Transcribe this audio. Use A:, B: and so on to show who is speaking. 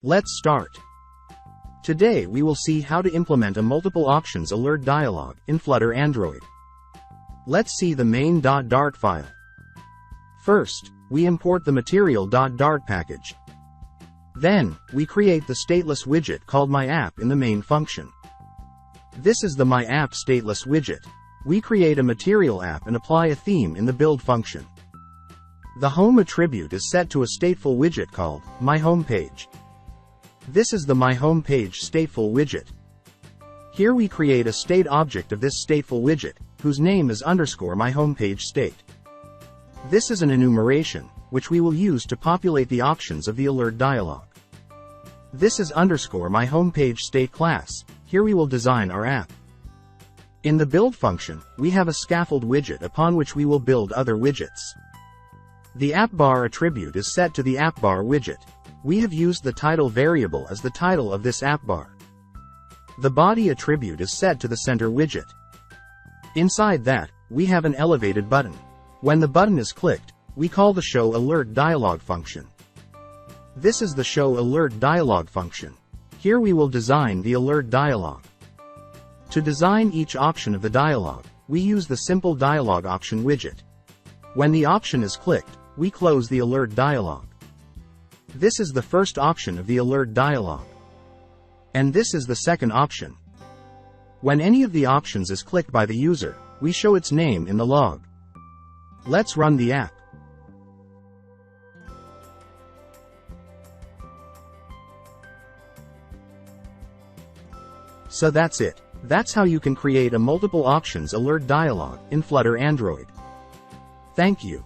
A: Let's start. Today we will see how to implement a multiple options alert dialog in Flutter Android. Let's see the main.dart file. First, we import the material.dart package. Then, we create the stateless widget called myApp in the main function. This is the myApp stateless widget. We create a material app and apply a theme in the build function. The home attribute is set to a stateful widget called myHomepage. This is the myHomepage stateful widget. Here we create a state object of this stateful widget, whose name is _myHomepage_state. This is an enumeration, which we will use to populate the options of the alert dialog. This is _myHomepage_state class. Here we will design our app. In the build function, we have a scaffold widget upon which we will build other widgets. The appBar attribute is set to the appBar widget. We have used the title variable as the title of this appBar. The body attribute is set to the center widget. Inside that, we have an elevated button. When the button is clicked, we call the show alert dialog function. This is the show alert dialog function. Here we will design the alert dialog. To design each option of the dialog, we use the simple dialog option widget. When the option is clicked, we close the alert dialog. This is the first option of the alert dialog. And this is the second option. When any of the options is clicked by the user, we show its name in the log. Let's run the app. So that's it. That's how you can create a multiple options alert dialog in Flutter Android. Thank you.